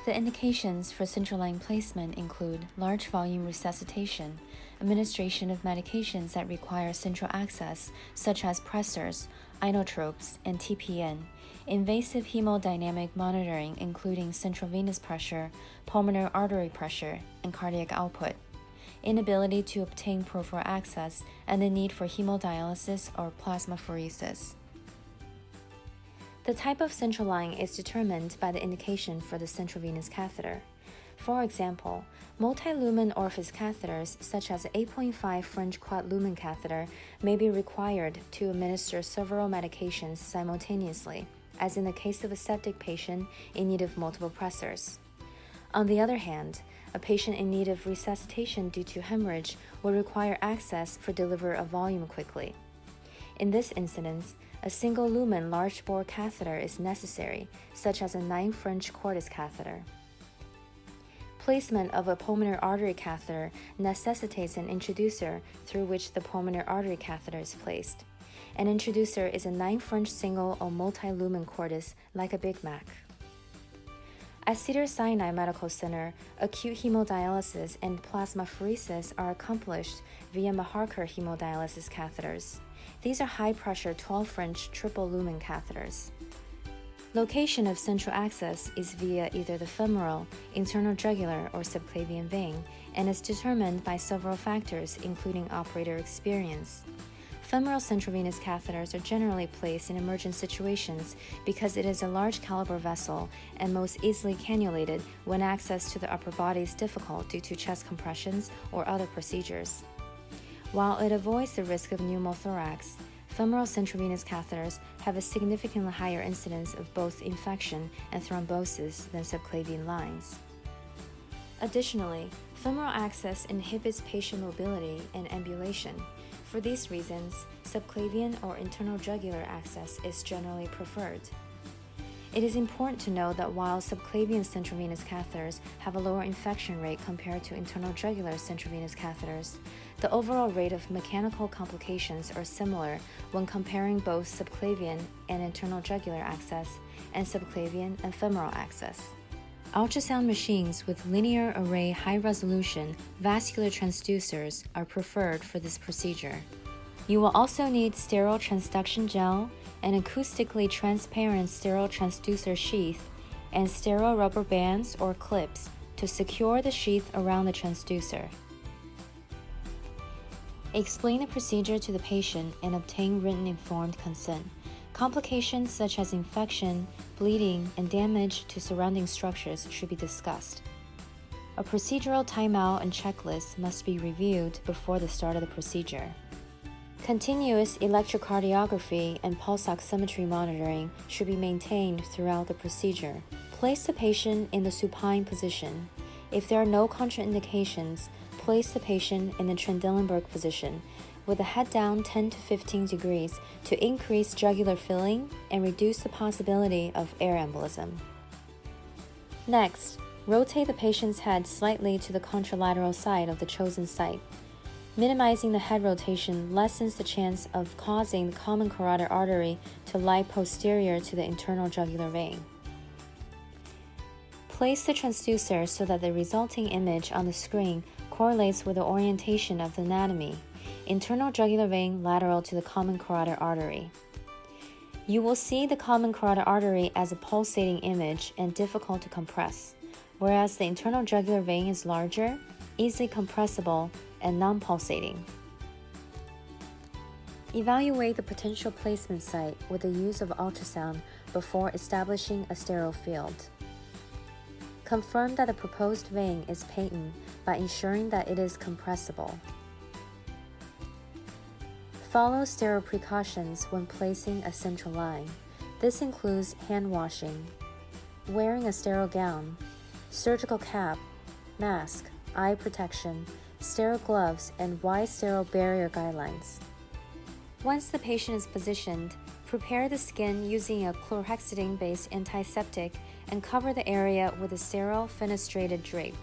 The indications for central line placement include large volume resuscitation, administration of medications that require central access, such as pressors, inotropes, and TPN, invasive hemodynamic monitoring including central venous pressure, pulmonary artery pressure, and cardiac output, inability to obtain peripheral access, and the need for hemodialysis or plasmapheresis. The type of central line is determined by the indication for the central venous catheter. For example, multi-lumen orifice catheters such as 8.5 French quad-lumen catheter may be required to administer several medications simultaneously, as in the case of a septic patient in need of multiple pressors. On the other hand, a patient in need of resuscitation due to hemorrhage will require access for delivery of volume quickly. In this instance, a single lumen large bore catheter is necessary, such as a 9 French Cordis catheter. Placement of a pulmonary artery catheter necessitates an introducer through which the pulmonary artery catheter is placed. An introducer is a 9 French single or multi-lumen Cordis like a Big Mac. At Cedars-Sinai Medical Center, acute hemodialysis and plasmapheresis are accomplished via Maharkar hemodialysis catheters. These are high-pressure 12 French triple-lumen catheters. Location of central access is via either the femoral, internal jugular, or subclavian vein, and is determined by several factors including operator experience. Femoral central venous catheters are generally placed in emergent situations because it is a large caliber vessel and most easily cannulated when access to the upper body is difficult due to chest compressions or other procedures. While it avoids the risk of pneumothorax, femoral central venous catheters have a significantly higher incidence of both infection and thrombosis than subclavian lines. Additionally, femoral access inhibits patient mobility and ambulation. For these reasons, subclavian or internal jugular access is generally preferred. It is important to note that while subclavian central venous catheters have a lower infection rate compared to internal jugular central venous catheters, the overall rate of mechanical complications are similar when comparing both subclavian and internal jugular access and subclavian and femoral access. Ultrasound machines with linear array high-resolution vascular transducers are preferred for this procedure. You will also need sterile transduction gel, an acoustically transparent sterile transducer sheath, and sterile rubber bands or clips to secure the sheath around the transducer. Explain the procedure to the patient and obtain written informed consent. Complications such as infection, bleeding, and damage to surrounding structures should be discussed. A procedural timeout and checklist must be reviewed before the start of the procedure. Continuous electrocardiography and pulse oximetry monitoring should be maintained throughout the procedure. Place the patient in the supine position. If there are no contraindications, place the patient in the Trendelenburg position, with the head down 10 to 15 degrees to increase jugular filling and reduce the possibility of air embolism. Next, rotate the patient's head slightly to the contralateral side of the chosen site. Minimizing the head rotation lessens the chance of causing the common carotid artery to lie posterior to the internal jugular vein. Place the transducer so that the resulting image on the screen correlates with the orientation of the anatomy. Internal jugular vein lateral to the common carotid artery. You will see the common carotid artery as a pulsating image and difficult to compress, whereas the internal jugular vein is larger, easily compressible, and non-pulsating. Evaluate the potential placement site with the use of ultrasound before establishing a sterile field. Confirm that the proposed vein is patent by ensuring that it is compressible. Follow sterile precautions when placing a central line. This includes hand washing, wearing a sterile gown, surgical cap, mask, eye protection, sterile gloves, and wide sterile barrier guidelines. Once the patient is positioned, prepare the skin using a chlorhexidine-based antiseptic and cover the area with a sterile fenestrated drape.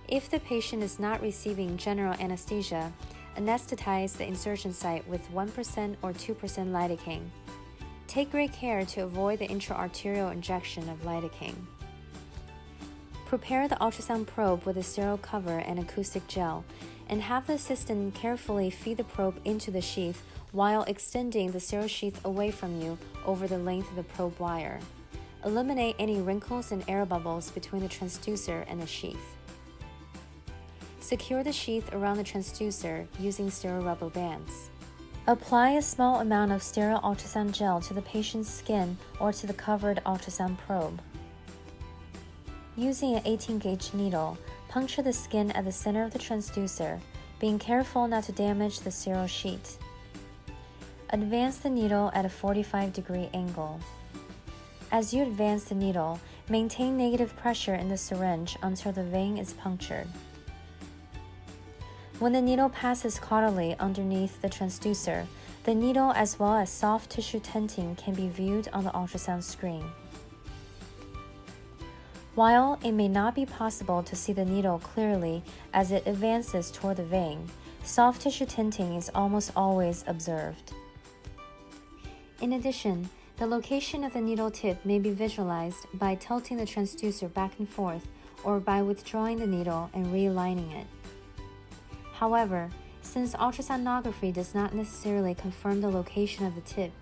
If the patient is not receiving general anesthesia, anesthetize the insertion site with 1% or 2% lidocaine. Take great care to avoid the intraarterial injection of lidocaine. Prepare the ultrasound probe with a sterile cover and acoustic gel, and have the assistant carefully feed the probe into the sheath while extending the sterile sheath away from you over the length of the probe wire. Eliminate any wrinkles and air bubbles between the transducer and the sheath. Secure the sheath around the transducer using sterile rubber bands. Apply a small amount of sterile ultrasound gel to the patient's skin or to the covered ultrasound probe. Using an 18-gauge needle, puncture the skin at the center of the transducer, being careful not to damage the sterile sheet. Advance the needle at a 45-degree angle. As you advance the needle, maintain negative pressure in the syringe until the vein is punctured. When the needle passes caudally underneath the transducer, the needle as well as soft tissue tenting can be viewed on the ultrasound screen. While it may not be possible to see the needle clearly as it advances toward the vein, soft tissue tinting is almost always observed. In addition, the location of the needle tip may be visualized by tilting the transducer back and forth or by withdrawing the needle and realigning it. However, since ultrasonography does not necessarily confirm the location of the tip,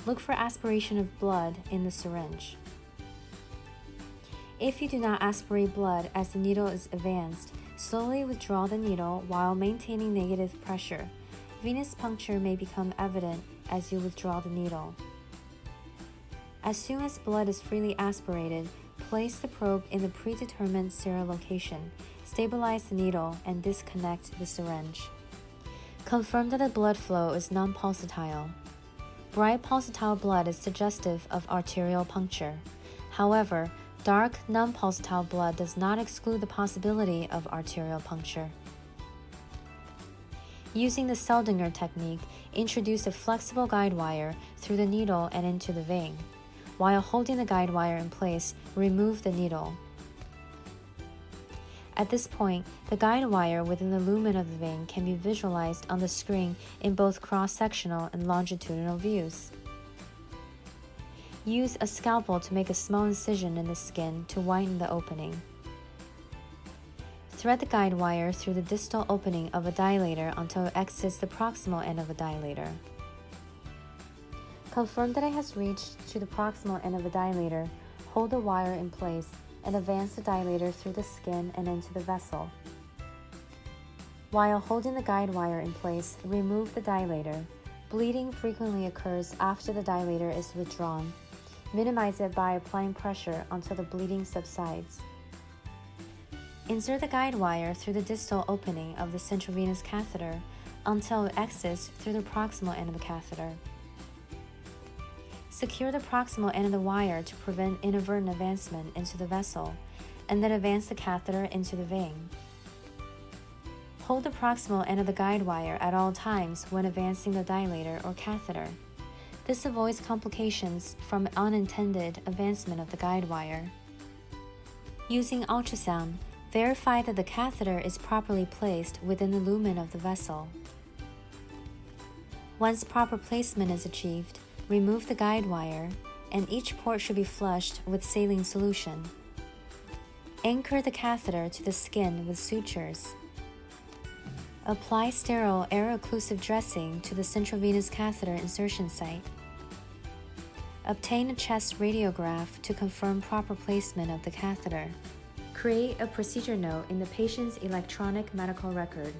look for aspiration of blood in the syringe. If you do not aspirate blood as the needle is advanced, slowly withdraw the needle while maintaining negative pressure. Venous puncture may become evident as you withdraw the needle. As soon as blood is freely aspirated, place the probe in the predetermined sterile location, stabilize the needle, and disconnect the syringe. Confirm that the blood flow is non-pulsatile. Bright pulsatile blood is suggestive of arterial puncture. However, dark, non-pulsatile blood does not exclude the possibility of arterial puncture. Using the Seldinger technique, introduce a flexible guide wire through the needle and into the vein. While holding the guide wire in place, remove the needle. At this point, the guide wire within the lumen of the vein can be visualized on the screen in both cross-sectional and longitudinal views. Use a scalpel to make a small incision in the skin to widen the opening. Thread the guide wire through the distal opening of a dilator until it exits the proximal end of a dilator. Confirm that it has reached to the proximal end of the dilator, hold the wire in place, and advance the dilator through the skin and into the vessel. While holding the guide wire in place, remove the dilator. Bleeding frequently occurs after the dilator is withdrawn. Minimize it by applying pressure until the bleeding subsides. Insert the guide wire through the distal opening of the central venous catheter until it exits through the proximal end of the catheter. Secure the proximal end of the wire to prevent inadvertent advancement into the vessel, and then advance the catheter into the vein. Hold the proximal end of the guide wire at all times when advancing the dilator or catheter. This avoids complications from unintended advancement of the guide wire. Using ultrasound, verify that the catheter is properly placed within the lumen of the vessel. Once proper placement is achieved, remove the guide wire, and each port should be flushed with saline solution. Anchor the catheter to the skin with sutures. Apply sterile air-occlusive dressing to the central venous catheter insertion site. Obtain a chest radiograph to confirm proper placement of the catheter. Create a procedure note in the patient's electronic medical record.